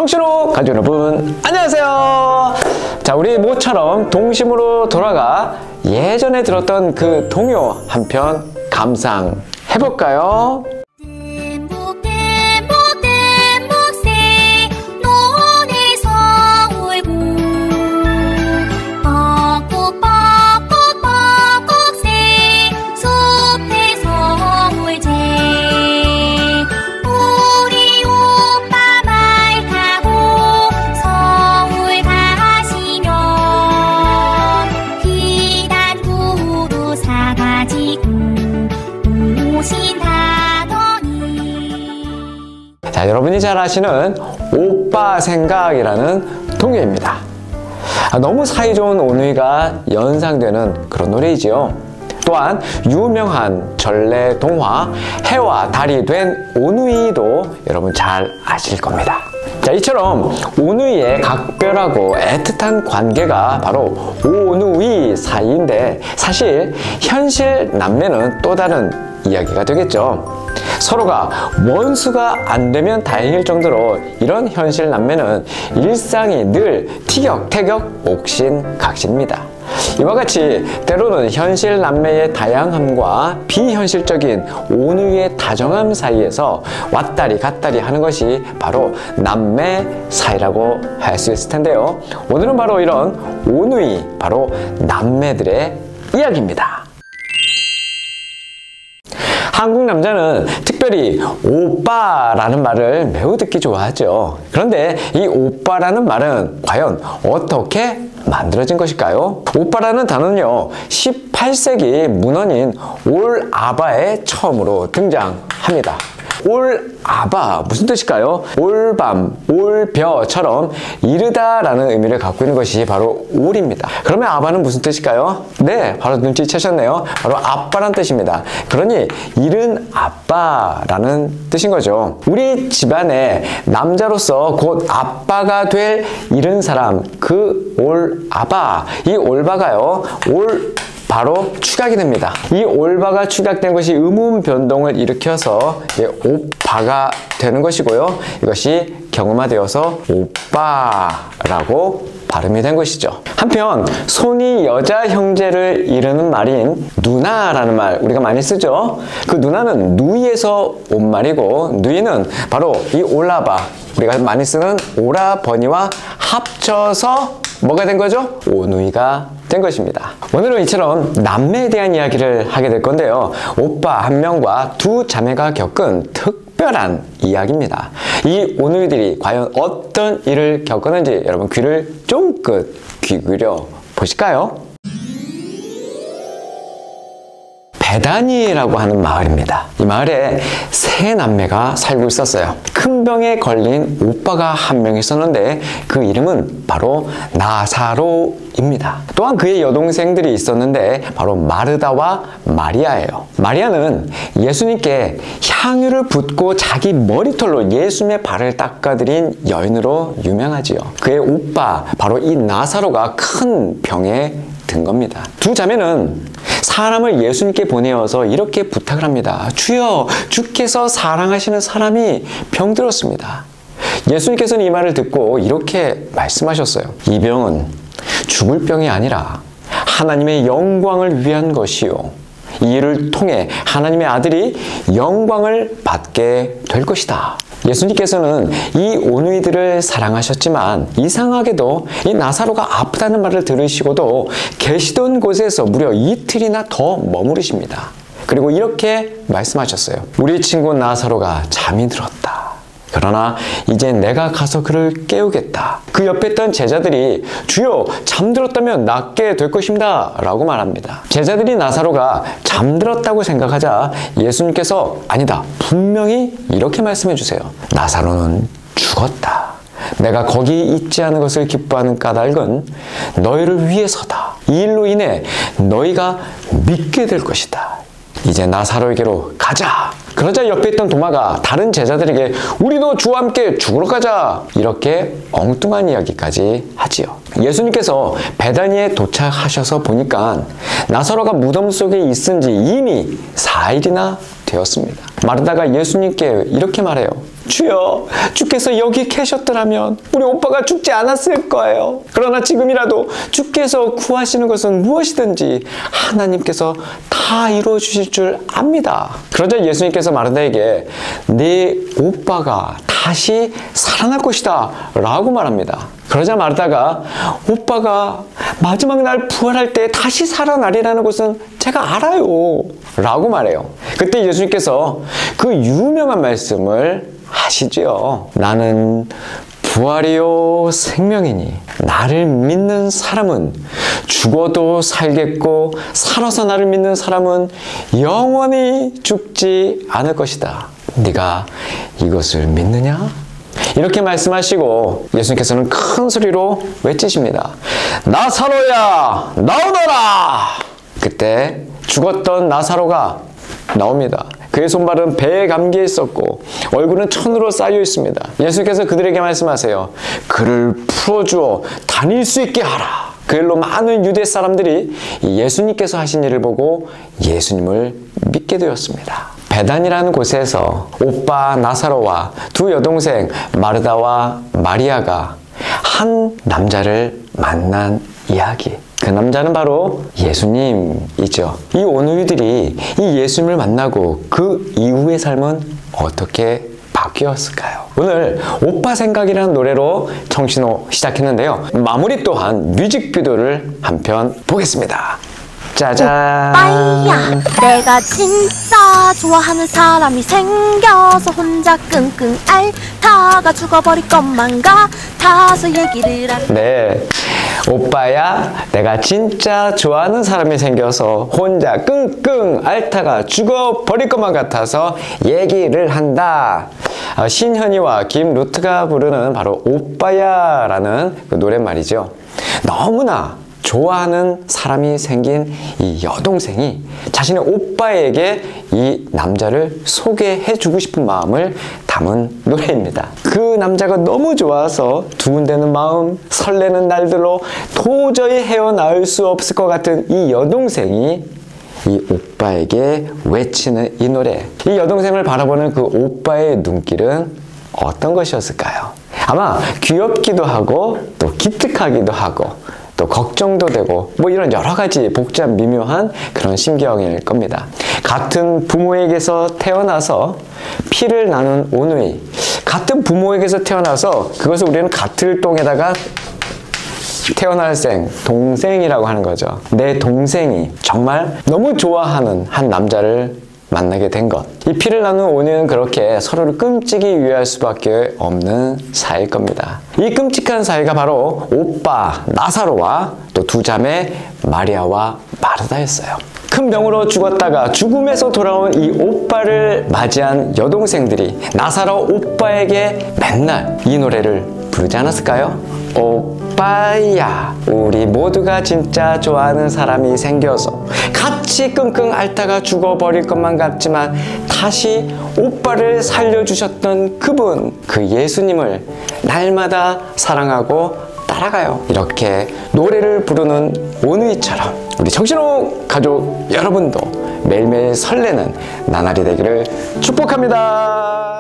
청취로 가족 여러분 안녕하세요. 자, 우리 모처럼 동심으로 돌아가 예전에 들었던 그 동요 한 편 감상해볼까요? 자, 여러분이 잘 아시는 오빠 생각이라는 동요입니다. 너무 사이좋은 오누이가 연상되는 그런 노래이지요. 또한 유명한 전래 동화 해와 달이 된 오누이도 여러분 잘 아실 겁니다. 자, 이처럼 오누이의 각별하고 애틋한 관계가 바로 오누이 사이인데, 사실 현실 남매는 또 다른 이야기가 되겠죠. 서로가 원수가 안 되면 다행일 정도로 이런 현실 남매는 일상이 늘 티격태격 옥신각신입니다. 이와 같이 때로는 현실 남매의 다양함과 비현실적인 오누이의 다정함 사이에서 왔다리 갔다리 하는 것이 바로 남매 사이라고 할 수 있을 텐데요. 오늘은 바로 이런 오누이, 바로 남매들의 이야기입니다. 한국 남자는 특별히 오빠라는 말을 매우 듣기 좋아하죠. 그런데 이 오빠라는 말은 과연 어떻게 만들어진 것일까요? 오빠라는 단어는요, 18세기 문헌인 올-아바에 처음으로 등장합니다. 올-아바, 무슨 뜻일까요? 올밤, 올벼처럼 이르다라는 의미를 갖고 있는 것이 바로 올입니다. 그러면 아바는 무슨 뜻일까요? 네, 바로 눈치채셨네요. 바로 아빠란 뜻입니다. 그러니 이른 아빠라는 뜻인 거죠. 우리 집안의 남자로서 곧 아빠가 될 이른 사람, 그 올-아바, 이 올바가요, 바로 축약이 됩니다. 이 올바가 축약된 것이 음운 변동을 일으켜서 오빠가 되는 것이고요. 이것이 경음화되어서 오빠라고 발음이 된 것이죠. 한편 손이 여자 형제를 이르는 말인 누나라는 말 우리가 많이 쓰죠. 그 누나는 누이에서 온 말이고, 누이는 바로 이 올라바, 우리가 많이 쓰는 오라버니와 합쳐서 뭐가 된 거죠? 오누이가 된 것입니다. 오늘은 이처럼 남매에 대한 이야기를 하게 될 건데요. 오빠 한 명과 두 자매가 겪은 특별한 이야기입니다. 이 오누이들이 과연 어떤 일을 겪었는지 여러분 귀를 쫑긋 기울여 보실까요? 베다니라고 하는 마을입니다. 이 마을에 세 남매가 살고 있었어요. 큰 병에 걸린 오빠가 한 명 있었는데 그 이름은 바로 나사로입니다. 또한 그의 여동생들이 있었는데 바로 마르다와 마리아예요. 마리아는 예수님께 향유를 붓고 자기 머리털로 예수님의 발을 닦아드린 여인으로 유명하지요. 그의 오빠, 바로 이 나사로가 큰 병에 든 겁니다. 두 자매는 사람을 예수님께 보내어서 이렇게 부탁을 합니다. 주여, 주께서 사랑하시는 사람이 병들었습니다. 예수님께서는 이 말을 듣고 이렇게 말씀하셨어요. 이 병은 죽을 병이 아니라 하나님의 영광을 위한 것이요, 이 일을 통해 하나님의 아들이 영광을 받게 될 것이다. 예수님께서는 이 오누이들을 사랑하셨지만 이상하게도 이 나사로가 아프다는 말을 들으시고도 계시던 곳에서 무려 이틀이나 더 머무르십니다. 그리고 이렇게 말씀하셨어요. 우리 친구 나사로가 잠이 들었다. 그러나 이제 내가 가서 그를 깨우겠다. 그 옆에 있던 제자들이 주여, 잠들었다면 낫게 될 것입니다 라고 말합니다. 제자들이 나사로가 잠들었다고 생각하자 예수님께서 아니다, 분명히 이렇게 말씀해 주세요. 나사로는 죽었다. 내가 거기 있지 않은 것을 기뻐하는 까닭은 너희를 위해서다. 이 일로 인해 너희가 믿게 될 것이다. 이제 나사로에게로 가자. 그러자 옆에 있던 도마가 다른 제자들에게 우리도 주와 함께 죽으러 가자, 이렇게 엉뚱한 이야기까지 하지요. 예수님께서 베다니에 도착하셔서 보니까 나사로가 무덤 속에 있은 지 이미 4일이나 되었습니다. 마르다가 예수님께 이렇게 말해요. 주여, 주께서 여기 계셨더라면 우리 오빠가 죽지 않았을 거예요. 그러나 지금이라도 주께서 구하시는 것은 무엇이든지 하나님께서 다 이루어 주실 줄 압니다. 그러자 예수님께서 마르다에게 네 오빠가 다시 살아날 것이다 라고 말합니다. 그러자 마르다가 오빠가 마지막 날 부활할 때 다시 살아나리라는 것은 제가 알아요 라고 말해요. 그때 예수님께서 그 유명한 말씀을 하시죠. 나는 부활이요 생명이니 나를 믿는 사람은 죽어도 살겠고 살아서 나를 믿는 사람은 영원히 죽지 않을 것이다. 네가 이것을 믿느냐? 이렇게 말씀하시고 예수님께서는 큰 소리로 외치십니다. 나사로야 나오너라! 그때 죽었던 나사로가 나옵니다. 그의 손발은 배에 감겨 있었고 얼굴은 천으로 쌓여 있습니다. 예수께서 그들에게 말씀하세요. 그를 풀어주어 다닐 수 있게 하라. 그 일로 많은 유대 사람들이 예수님께서 하신 일을 보고 예수님을 믿게 되었습니다. 베단이라는 곳에서 오빠 나사로와 두 여동생 마르다와 마리아가 한 남자를 만난 이야기. 그 남자는 바로 예수님이죠. 이 온우이들이 이 예수님을 만나고 그 이후의 삶은 어떻게 바뀌었을까요? 오늘 오빠 생각이라는 노래로 청신호 시작했는데요. 마무리 또한 뮤직비디오를 한편 보겠습니다. 짜잔! 오빠야, 내가 진짜 좋아하는 사람이 생겨서 혼자 끙끙 앓다가 죽어버릴 것만 같아서 얘기를 한. 네, 오빠야, 내가 진짜 좋아하는 사람이 생겨서 혼자 끙끙 앓다가 죽어버릴 것만 같아서 얘기를 한다. 신현이와 김루트가 부르는 바로 오빠야 라는 그 노랫말이죠. 너무나 좋아하는 사람이 생긴 이 여동생이 자신의 오빠에게 이 남자를 소개해 주고 싶은 마음을 담은 노래입니다. 그 남자가 너무 좋아서 두근대는 마음, 설레는 날들로 도저히 헤어나올 수 없을 것 같은 이 여동생이 이 오빠에게 외치는 이 노래. 이 여동생을 바라보는 그 오빠의 눈길은 어떤 것이었을까요? 아마 귀엽기도 하고 또 기특하기도 하고 또 걱정도 되고 뭐 이런 여러 가지 복잡 미묘한 그런 심경일 겁니다. 같은 부모에게서 태어나서 피를 나눈 오누이, 같은 부모에게서 태어나서 그것을 우리는 같을 똥에다가 태어날 생, 동생이라고 하는 거죠. 내 동생이 정말 너무 좋아하는 한 남자를 만나게 된 것. 이 피를 나눈 오누이는 그렇게 서로를 끔찍이 위할 수밖에 없는 사이일 겁니다. 이 끔찍한 사이가 바로 오빠 나사로와 또 두 자매 마리아와 마르다였어요. 큰 병으로 죽었다가 죽음에서 돌아온 이 오빠를 맞이한 여동생들이 나사로 오빠에게 맨날 이 노래를 부르지 않았을까요? 오빠야, 우리 모두가 진짜 좋아하는 사람이 생겨서 같이 끙끙 앓다가 죽어버릴 것만 같지만 다시 오빠를 살려주셨던 그분, 그 예수님을 날마다 사랑하고 따라가요. 이렇게 노래를 부르는 오누이처럼 우리 정신호 가족 여러분도 매일매일 설레는 나날이 되기를 축복합니다.